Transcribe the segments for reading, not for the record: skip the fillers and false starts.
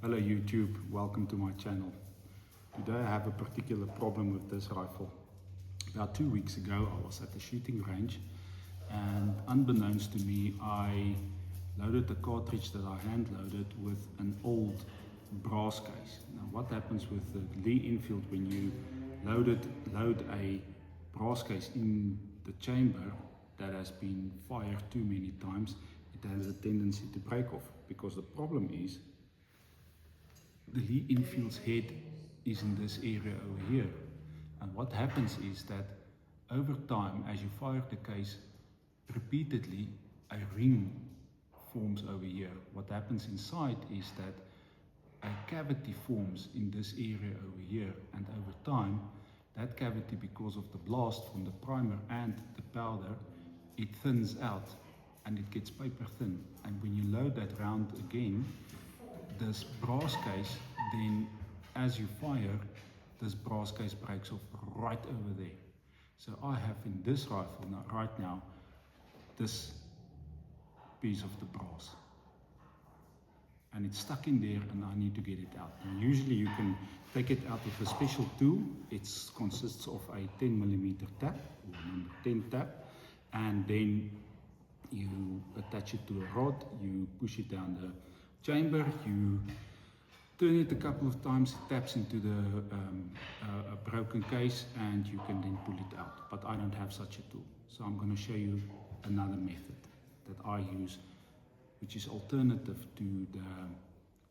Hello YouTube, welcome to my channel. Today I have a particular problem with this rifle. About 2 weeks ago I was at the shooting range and unbeknownst to me I loaded the cartridge that I hand loaded with an old brass case. Now what happens with the Lee-Enfield when you load a brass case in the chamber that has been fired too many times, it has a tendency to break off, because the problem is the Lee-Enfield's head is in this area over here, and what happens is that over time, as you fire the case repeatedly, a ring forms over here. What happens inside is that a cavity forms in this area over here, and over time that cavity, because of the blast from the primer and the powder, it thins out and it gets paper thin, and when you load that round again, this brass case, then as you fire, this brass case breaks off right over there. So I have in this rifle right now this piece of the brass, and it's stuck in there and I need to get it out. And usually you can take it out with a special tool. It consists of a 10mm tap, or number 10 tap, and then you attach it to a rod, you push it down the chamber, you turn it a couple of times, it taps into the a broken case, and you can then pull it out. But I don't have such a tool, so I'm going to show you another method that I use, which is alternative to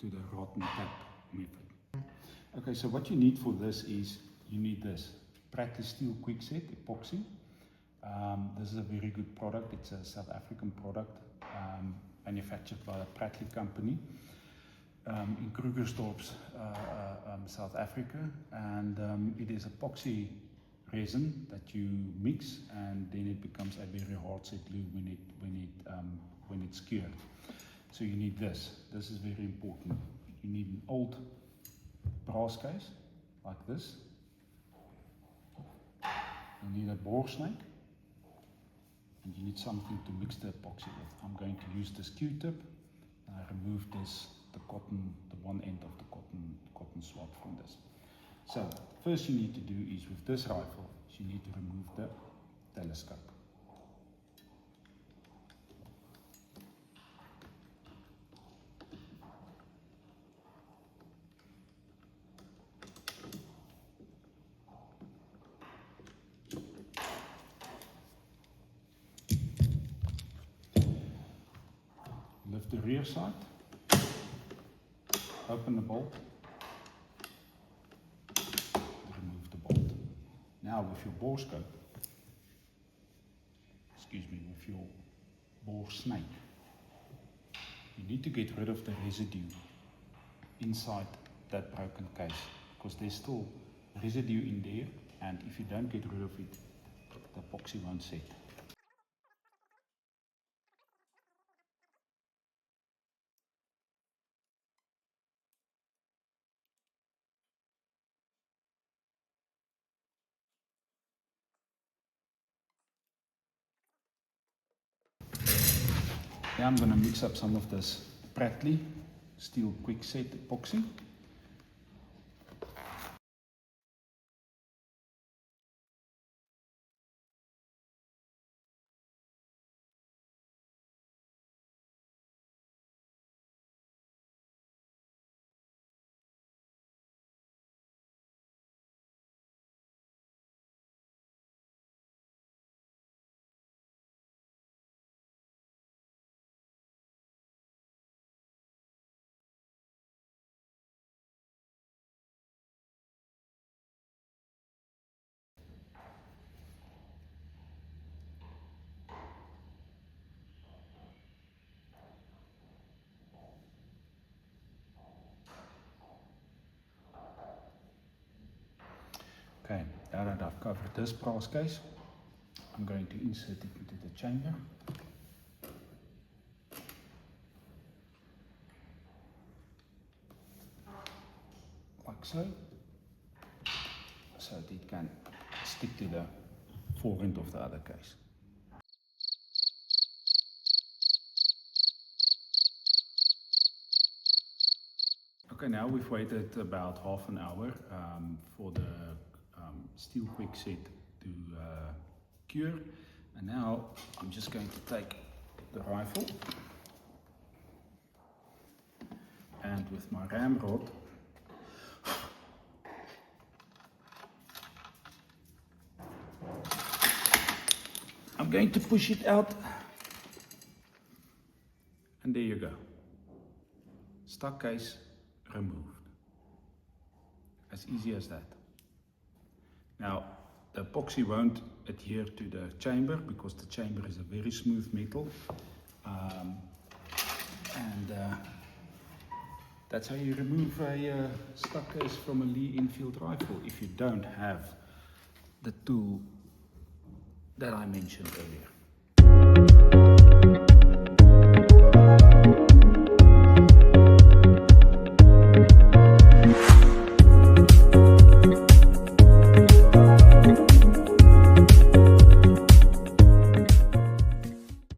the rod and tap method. Okay, so what you need for this is, you need this Pratley Steel Quickset epoxy. This is a very good product. It's a South African product, manufactured by the Pratley company in Krugersdorp, South Africa, and it is epoxy resin that you mix, and then it becomes a very hard set glue when it's cured. So you need this. This is very important. You need an old brass case like this. You need a bore snake, and you need something to mix the epoxy with. I'm going to use this Q-tip. I remove the one end of the cotton swab from this. So first you need to do is, with this rifle, you need to remove the telescope. Lift the rear side, open the bolt, remove the bolt. Now with your bore scope, with your bore snake, you need to get rid of the residue inside that broken case, because there's still residue in there, and if you don't get rid of it, the epoxy won't set. Now I'm going to mix up some of this Pratley Steel Quickset epoxy. Okay, now that I've covered this brass case, I'm going to insert it into the chamber. Like so. So that it can stick to the forend of the other case. Okay, Okay, now we've waited about half an hour for the steel quick set to cure, and now I'm just going to take the rifle and with my ramrod I'm going to push it out, and there you go. Stuck case removed. As easy as that. Now, the epoxy won't adhere to the chamber because the chamber is a very smooth metal. That's how you remove a stuck case from a Lee Enfield rifle if you don't have the tool that I mentioned earlier.